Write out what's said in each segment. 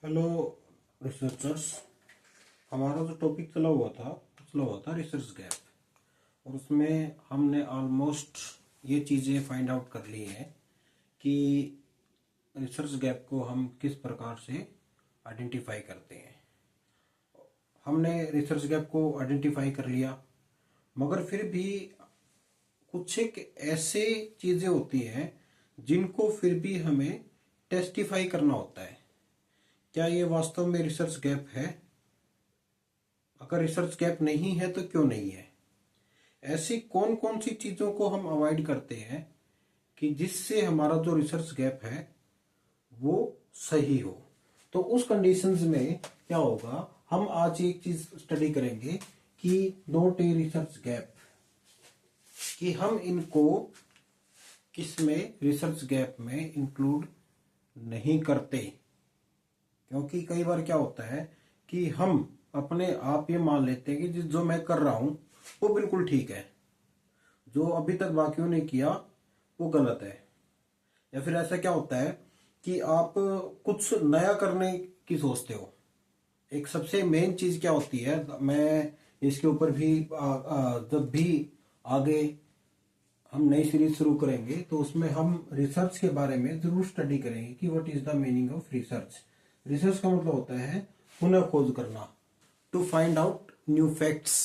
Hello researchers. हमारा जो topic चला हुआ था रिसर्च गैप। और उसमें हमने ऑलमोस्ट ये चीज़ें फाइंड आउट कर ली हैं कि रिसर्च गैप को हम किस प्रकार से आइडेंटिफाई करते हैं। हमने रिसर्च गैप को आइडेंटिफाई कर लिया, मगर फिर भी कुछ एक ऐसे चीज़ें होती हैं जिनको फिर भी हमें टेस्टिफाई करना होता है। क्या ये वास्तव में रिसर्च गैप है? अगर रिसर्च गैप नहीं है तो क्यों नहीं है? ऐसी कौन कौन सी चीजों को हम अवॉइड करते हैं कि जिससे हमारा जो रिसर्च गैप है वो सही हो। तो उस कंडीशंस में क्या होगा, हम आज एक चीज स्टडी करेंगे कि नोट ए रिसर्च गैप, कि हम इनको किसमें रिसर्च गैप में इंक्लूड नहीं करते। क्योंकि कई बार क्या होता है कि हम अपने आप ये मान लेते हैं कि जो मैं कर रहा हूं वो बिल्कुल ठीक है, जो अभी तक बाकियों ने किया वो गलत है। या फिर ऐसा क्या होता है कि आप कुछ नया करने की सोचते हो। एक सबसे मेन चीज क्या होती है, मैं इसके ऊपर भी जब भी आगे हम नई सीरीज शुरू करेंगे तो उसमें हम रिसर्च के बारे में जरूर स्टडी करेंगे कि what is the meaning of research. Research का मतलब होता है पुनः खोज करना, to find out new facts.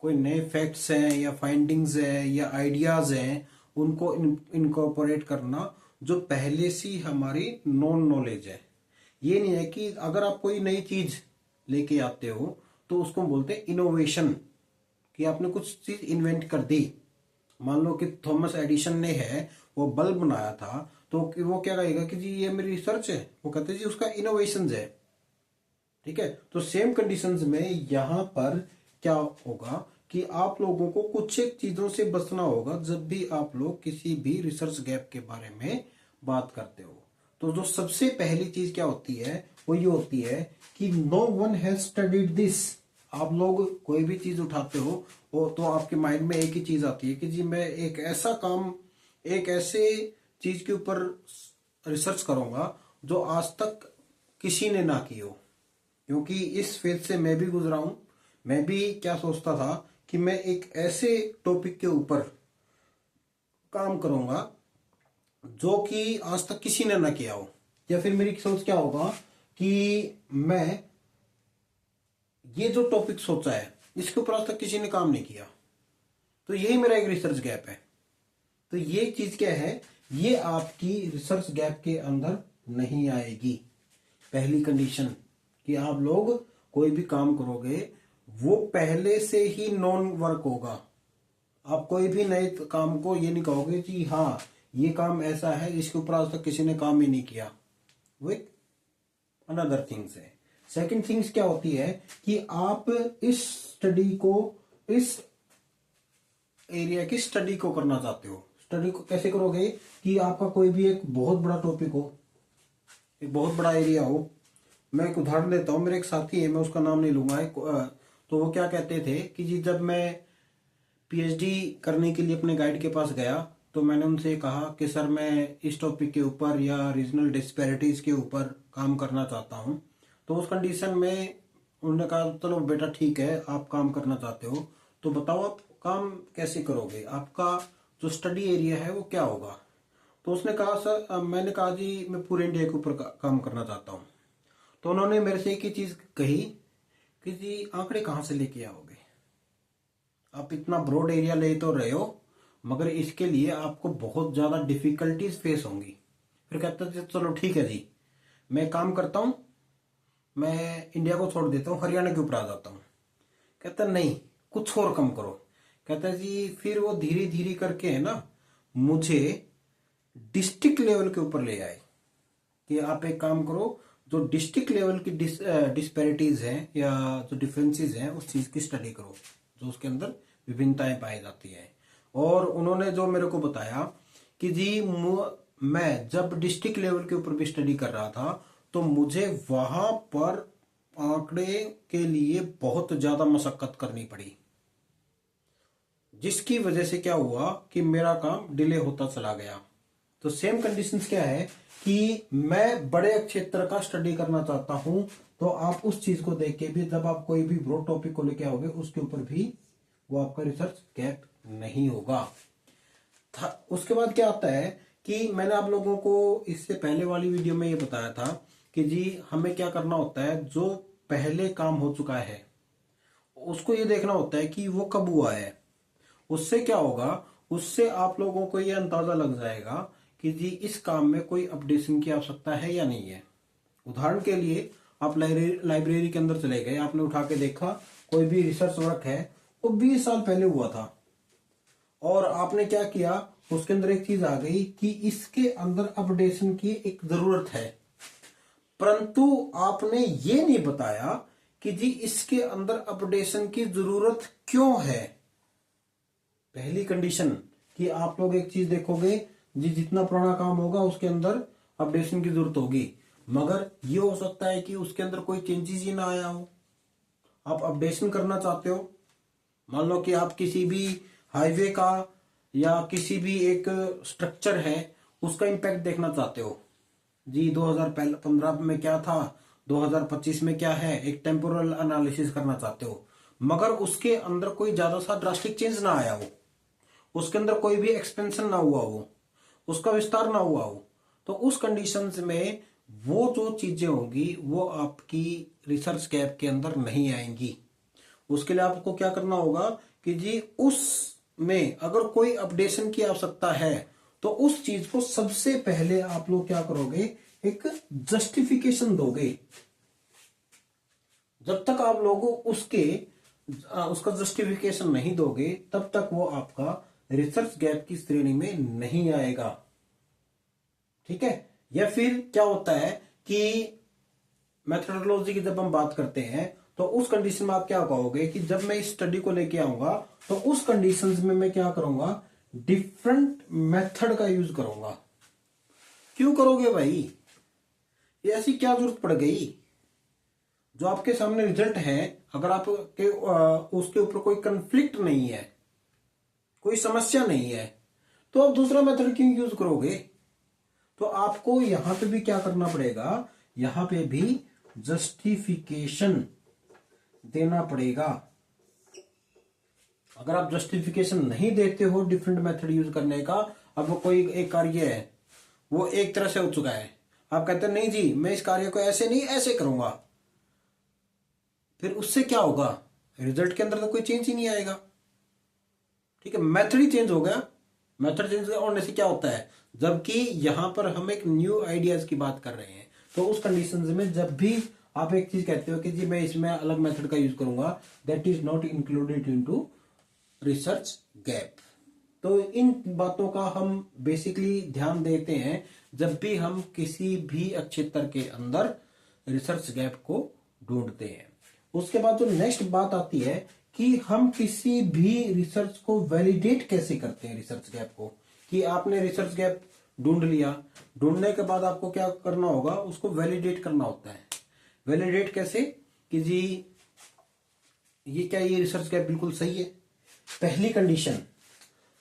कोई नए फैक्ट्स हैं या फाइंडिंग्स हैं या आइडियाज हैं, उनको इनकॉर्पोरेट करना जो पहले से हमारी नॉन नॉलेज है। ये नहीं है कि अगर आप कोई नई चीज लेके आते हो तो उसको बोलते हैं इनोवेशन, कि आपने कुछ चीज इन्वेंट कर दी। मान लो कि थॉमस एडिशन ने है वो बल्ब बनाया था, तो वो क्या कहेगा कि जी ये मेरी रिसर्च है, वो कहते हैं जी उसका इनोवेशन है। ठीक है, तो सेम कंडीशंस में यहां पर क्या होगा कि आप लोगों को कुछ एक चीजों से बचना होगा जब भी आप लोग किसी भी रिसर्च गैप के बारे में बात करते हो। तो जो सबसे पहली चीज क्या होती है वो ये होती है कि no one has studied this. आप लोग कोई भी चीज उठाते हो वो तो आपके माइंड में एक ही चीज आती है कि जी मैं एक ऐसा काम, एक ऐसे चीज के ऊपर रिसर्च करूंगा जो आज तक किसी ने ना की हो। क्योंकि इस फेज से मैं भी गुजरा हूं। मैं भी क्या सोचता था कि मैं एक ऐसे टॉपिक के ऊपर काम करूंगा जो कि आज तक किसी ने ना किया हो। या फिर मेरी सोच क्या होगा कि मैं ये जो टॉपिक सोचा है इसके ऊपर आज तक किसी ने काम नहीं किया, तो यही मेरा एक रिसर्च गैप है। तो ये चीज क्या है, ये आपकी रिसर्च गैप के अंदर नहीं आएगी। पहली कंडीशन कि आप लोग कोई भी काम करोगे वो पहले से ही नॉन वर्क होगा। आप कोई भी नए काम को ये नहीं कहोगे कि हाँ ये काम ऐसा है जिसके ऊपर आज तक किसी ने काम ही नहीं किया। वो एक अनदर थिंग्स है। सेकंड थिंग्स क्या होती है कि आप इस स्टडी को, इस एरिया की स्टडी को करना चाहते हो। स्टडी को कैसे करोगे कि आपका कोई भी एक बहुत बड़ा टॉपिक हो, एक बहुत बड़ा एरिया हो। मैं एक उदाहरण देता हूँ, मेरे एक साथी है, मैं उसका नाम नहीं लूंगा। तो वो क्या कहते थे कि जी जब मैं पीएचडी करने के लिए अपने गाइड के पास गया तो मैंने उनसे कहा कि सर मैं इस टॉपिक के ऊपर या रीजनल डिस्पैरिटीज के ऊपर काम करना चाहता हूँ। तो उस कंडीशन में उन्होंने कहा चलो बेटा ठीक है, आप काम करना चाहते हो तो बताओ आप काम कैसे करोगे, आपका जो स्टडी एरिया है वो क्या होगा। तो उसने कहा सर, मैंने कहा जी मैं पूरे इंडिया के ऊपर काम करना चाहता हूँ। तो उन्होंने मेरे से एक ही चीज कही कि जी आंकड़े कहाँ से लेके आओगे, आप इतना ब्रॉड एरिया ले तो रहे हो मगर इसके लिए आपको बहुत ज्यादा डिफिकल्टीज फेस होंगी। फिर कहता है चलो ठीक है जी, मैं काम करता हूँ, मैं इंडिया को छोड़ देता हूँ, हरियाणा के ऊपर आ जाता हूँ। कहता नहीं कुछ और कम करो। कहता है जी फिर वो धीरे धीरे करके है ना मुझे डिस्ट्रिक्ट लेवल के ऊपर ले आए कि आप एक काम करो, जो डिस्ट्रिक्ट लेवल की डिस्पैरिटीज हैं या जो डिफरेंसेस हैं उस चीज की स्टडी करो, जो उसके अंदर विभिन्नताएं पाई जाती है। और उन्होंने जो मेरे को बताया कि जी मैं जब डिस्ट्रिक्ट लेवल के ऊपर भी स्टडी कर रहा था तो मुझे वहां पर आंकड़े के लिए बहुत ज्यादा मशक्कत करनी पड़ी, जिसकी वजह से क्या हुआ कि मेरा काम डिले होता चला गया। तो सेम कंडीशंस क्या है कि मैं बड़े क्षेत्र का स्टडी करना चाहता हूं, तो आप उस चीज को देख के भी जब आप कोई भी ब्रॉड टॉपिक को लेके आओगे उसके ऊपर भी वो आपका रिसर्च गैप नहीं होगा। उसके बाद क्या आता है कि मैंने आप लोगों को इससे पहले वाली वीडियो में ये बताया था कि जी हमें क्या करना होता है, जो पहले काम हो चुका है उसको ये देखना होता है कि वो कब हुआ है। उससे क्या होगा, उससे आप लोगों को ये अंदाजा लग जाएगा कि जी इस काम में कोई अपडेशन की आवश्यकता है या नहीं है। उदाहरण के लिए आप लाइब्रेरी के अंदर चले गए, आपने उठा के देखा कोई भी रिसर्च वर्क है वो 20 साल पहले हुआ था, और आपने क्या किया, उसके अंदर एक चीज आ गई कि इसके अंदर अपडेशन की एक जरूरत है, परंतु आपने ये नहीं बताया कि जी इसके अंदर अपडेशन की जरूरत क्यों है। पहली कंडीशन कि आप लोग एक चीज देखोगे, जी जितना पुराना काम होगा उसके अंदर अपडेशन की जरूरत होगी, मगर ये हो सकता है कि उसके अंदर कोई चेंजेस ही ना आया हो, आप अपडेशन करना चाहते हो। मान लो कि आप किसी भी हाईवे का या किसी भी एक स्ट्रक्चर है उसका इंपैक्ट देखना चाहते हो, जी 2015 में क्या था, 2025 में क्या है, एक टेम्पोरल एनालिसिस करना चाहते हो, मगर उसके अंदर कोई ज्यादा सा ड्रास्टिक चेंज ना आया हो, उसके अंदर कोई भी एक्सपेंशन ना हुआ हो, उसका विस्तार ना हुआ हो, तो उस कंडीशंस में वो जो चीजें होंगी वो आपकी रिसर्च गैप के अंदर नहीं आएंगी। उसके लिए आपको क्या करना होगा कि जी उसमें अगर कोई अपडेशन की आवश्यकता है तो उस चीज को सबसे पहले आप लोग क्या करोगे, एक जस्टिफिकेशन दोगे। जब तक आप लोगों उसका जस्टिफिकेशन नहीं दोगे तब तक वो आपका रिसर्च गैप की श्रेणी में नहीं आएगा। ठीक है। या फिर क्या होता है कि मेथोडोलॉजी की जब हम बात करते हैं तो उस कंडीशन में आप क्या कहोगे कि जब मैं इस स्टडी को लेके आऊंगा तो उस कंडीशंस में मैं क्या करूंगा, डिफरेंट मेथड का यूज करूंगा। क्यों करोगे भाई, ये ऐसी क्या जरूरत पड़ गई। जो आपके सामने रिजल्ट है, अगर आपके उसके ऊपर कोई कंफ्लिक्ट नहीं है, कोई समस्या नहीं है, तो आप दूसरा मेथड क्यों यूज करोगे। तो आपको यहां पे भी क्या करना पड़ेगा, यहां पे भी जस्टिफिकेशन देना पड़ेगा। अगर आप जस्टिफिकेशन नहीं देते हो डिफरेंट मेथड यूज करने का, अब वो कोई एक कार्य है वो एक तरह से हो चुका है, आप कहते हैं नहीं जी मैं इस कार्य को ऐसे नहीं ऐसे करूंगा, फिर उससे क्या होगा, रिजल्ट के अंदर तो कोई चेंज ही नहीं आएगा। ठीक है, मेथड ही चेंज हो गया। मेथड चेंज होने से क्या होता है, जबकि यहां पर हम एक न्यू आइडियाज की बात कर रहे हैं, तो उस कंडीशन में जब भी आप एक चीज कहते हो कि जी मैं इसमें अलग मेथड का यूज करूंगा, that is not included into research gap. तो इन बातों का हम बेसिकली ध्यान देते हैं जब भी हम किसी भी क्षेत्र के अंदर रिसर्च गैप को ढूंढते हैं। उसके बाद जो नेक्स्ट बात आती है कि हम किसी भी रिसर्च को वैलिडेट कैसे करते हैं, रिसर्च गैप को, कि आपने रिसर्च गैप ढूंढ लिया, ढूंढने के बाद आपको क्या करना होगा, उसको वैलिडेट करना होता है। वैलिडेट कैसे कि जी ये क्या, ये रिसर्च गैप बिल्कुल सही है। पहली कंडीशन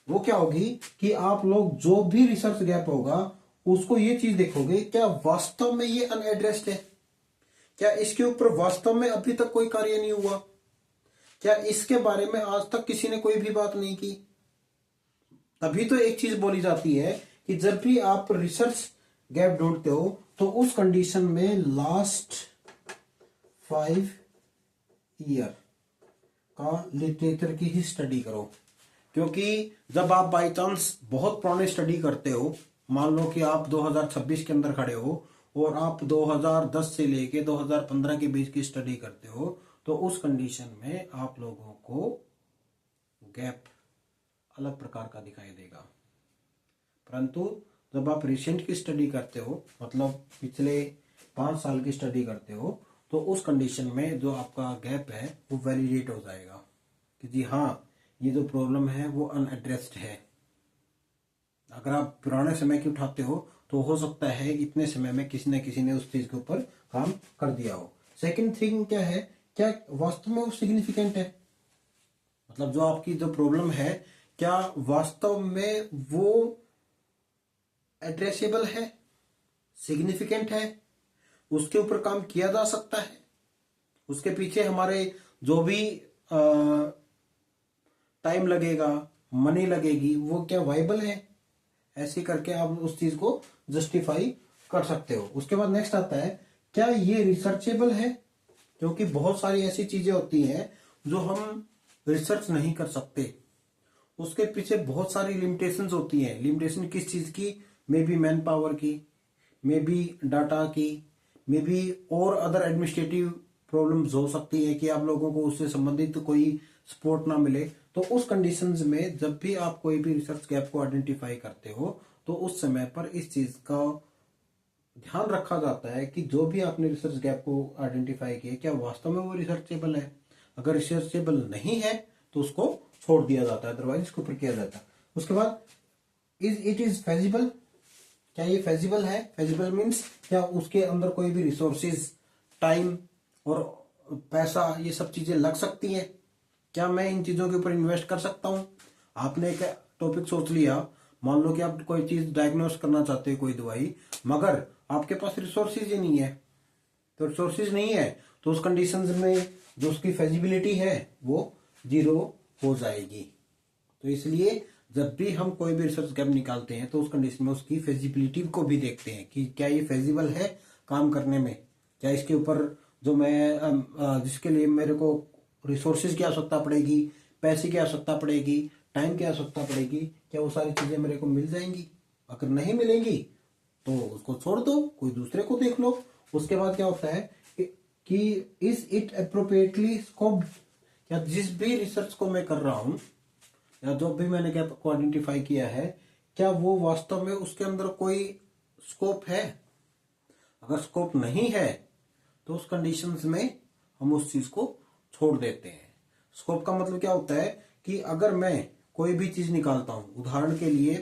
वो क्या होगी कि आप लोग जो भी रिसर्च गैप होगा उसको ये चीज देखोगे, क्या वास्तव में ये अनएड्रेस्ड है, क्या इसके ऊपर वास्तव में अभी तक कोई कार्य नहीं हुआ, क्या इसके बारे में आज तक किसी ने कोई भी बात नहीं की। तभी तो एक चीज बोली जाती है कि जब भी आप रिसर्च गैप ढूंढते हो तो उस कंडीशन में लास्ट 5 ईयर का लिटरेचर की ही स्टडी करो। क्योंकि जब आप बाय चांस बहुत पुराने स्टडी करते हो, मान लो कि आप 2026 के अंदर खड़े हो और आप 2010 से लेके 2015 के बीच की स्टडी करते हो, तो उस कंडीशन में आप लोगों को गैप अलग प्रकार का दिखाई देगा। परंतु जब आप रिसेंट की स्टडी करते हो, मतलब पिछले 5 साल की स्टडी करते हो, तो उस कंडीशन में जो आपका गैप है वो वैलिडेट हो जाएगा कि जी हाँ ये जो प्रॉब्लम है वो अनएड्रेस्ड है। अगर आप पुराने समय की उठाते हो तो हो सकता है इतने समय में किसी न किसी ने उस चीज के ऊपर काम कर दिया हो। सेकंड थिंग क्या है, क्या वास्तव में वो सिग्निफिकेंट है, मतलब जो आपकी जो प्रॉब्लम है क्या वास्तव में वो एड्रेसेबल है, सिग्निफिकेंट है, उसके ऊपर काम किया जा सकता है, उसके पीछे हमारे जो भी टाइम लगेगा, मनी लगेगी, वो क्या वाइबल है, ऐसे करके आप उस चीज को जस्टिफाई कर सकते हो। उसके बाद नेक्स्ट आता है, क्या ये रिसर्चेबल है, क्योंकि बहुत सारी ऐसी चीजें होती हैं जो हम रिसर्च नहीं कर सकते, उसके पीछे बहुत सारी लिमिटेशंस होती हैं। लिमिटेशन किस चीज की? मे बी मैन पावर की, मे बी डाटा की, मे बी और अदर एडमिनिस्ट्रेटिव प्रॉब्लम्स हो सकती है कि आप लोगों को उससे संबंधित कोई सपोर्ट ना मिले। तो उस कंडीशंस में जब भी आप कोई भी रिसर्च गैप को आइडेंटिफाई करते हो तो उस समय पर इस चीज का ध्यान रखा जाता है कि जो भी आपने रिसर्च गैप को आइडेंटिफाई किया क्या वास्तव में वो रिसर्चेबल है। अगर रिसर्चेबल नहीं है तो उसको छोड़ दिया जाता है, अदरवाइज इसके ऊपर किया जाता है। उसके बाद इट इज फेजिबल, क्या ये फेजिबल है? फेजिबल मीन्स क्या उसके अंदर कोई भी रिसोर्सेज, टाइम और पैसा, ये सब चीजें लग सकती हैं? क्या मैं इन चीजों के ऊपर इन्वेस्ट कर सकता हूं? आपने एक टॉपिक सोच लिया, मान लो कि आप कोई चीज डायग्नोस करना चाहते हो, कोई दवाई, मगर आपके पास रिसोर्सेज ही नहीं है, तो रिसोर्सेज नहीं है तो उस कंडीशंस में जो उसकी फेजिबिलिटी है वो जीरो हो जाएगी। तो इसलिए जब भी हम कोई भी रिसर्च गैप निकालते हैं तो उस कंडीशन में उसकी फेजिबिलिटी को भी देखते हैं कि क्या ये फेजिबल है काम करने में, क्या इसके ऊपर जो मैं जिसके लिए मेरे को रिसोर्सेज की आवश्यकता पड़ेगी, पैसे की आवश्यकता पड़ेगी, टाइम की आवश्यकता पड़ेगी, क्या वो सारी चीजें मेरे को मिल जाएंगी? अगर नहीं मिलेंगी तो उसको छोड़ दो, कोई दूसरे को देख लो। उसके बाद क्या होता है कि इज इट अप्रोप्रिएटली स्कोप्ड, या जिस भी रिसर्च को मैं कर रहा हूं या जो भी मैंने गैप को आइडेंटिफाई किया है, क्या वो वास्तव में उसके अंदर कोई स्कोप है? अगर स्कोप नहीं है तो उस कंडीशंस में हम उस चीज को छोड़ देते हैं। स्कोप का मतलब क्या होता है कि अगर मैं कोई भी चीज निकालता हूं, उदाहरण के लिए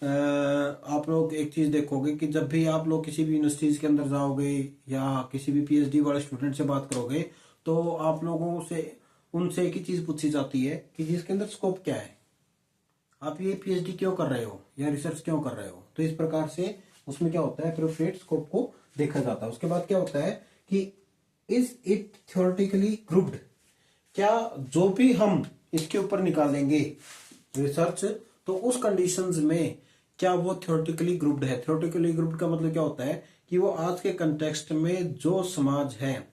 आप लोग एक चीज देखोगे कि जब भी आप लोग किसी भी यूनिवर्सिटीज के अंदर जाओगे या किसी भी पीएचडी वाले स्टूडेंट से बात करोगे तो आप लोगों से उनसे एक ही चीज पूछी जाती है कि जिसके अंदर स्कोप क्या है, आप ये पीएचडी क्यों कर रहे हो या रिसर्च क्यों कर रहे हो। तो इस प्रकार से उसमें क्या होता है, एप्रोप्रिएट स्कोप को देखा जाता है। उसके बाद क्या होता है कि इज इट थ्योरेटिकली ग्रुप्ड, क्या जो भी हम इसके ऊपर निकालेंगे रिसर्च तो उस कंडीशंस में क्या वो थ्योरेटिकली ग्रुप्ड है। थ्योरेटिकली ग्रुप्ड का मतलब क्या होता है कि वो आज के कंटेक्स्ट में जो समाज है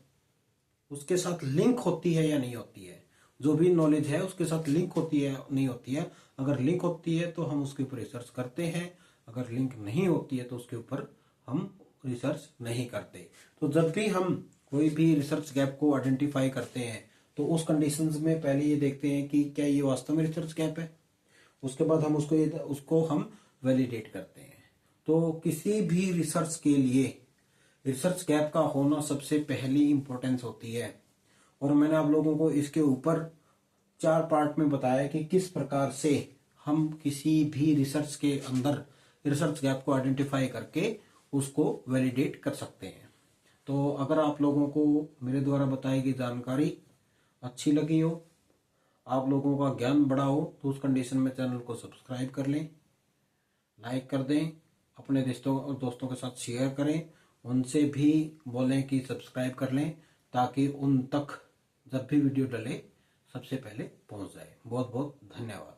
उसके साथ लिंक होती है या नहीं होती है, जो भी नॉलेज है उसके साथ लिंक होती है नहीं होती है। अगर लिंक होती है तो हम उसके ऊपर रिसर्च करते हैं, अगर लिंक नहीं होती है तो उसके ऊपर हम रिसर्च नहीं करते। तो जब भी हम कोई भी रिसर्च गैप को आइडेंटिफाई करते हैं तो उस कंडीशंस में पहले ये देखते हैं कि क्या ये वास्तव में रिसर्च गैप है, उसके बाद हम उसको हम वैलिडेट करते हैं। तो किसी भी रिसर्च के लिए रिसर्च गैप का होना सबसे पहली इंपॉर्टेंस होती है। और मैंने आप लोगों को इसके ऊपर 4 पार्ट में बताया कि किस प्रकार से हम किसी भी रिसर्च के अंदर रिसर्च गैप को आइडेंटिफाई करके उसको वैलिडेट कर सकते हैं। तो अगर आप लोगों को मेरे द्वारा बताई गई जानकारी अच्छी लगी हो, आप लोगों का ज्ञान बढ़ा हो, तो उस कंडीशन में चैनल को सब्सक्राइब कर लें, लाइक कर दें, अपने दोस्तों के साथ शेयर करें, उनसे भी बोलें कि सब्सक्राइब कर लें ताकि उन तक जब भी वीडियो डले सबसे पहले पहुंच जाए। बहुत बहुत धन्यवाद।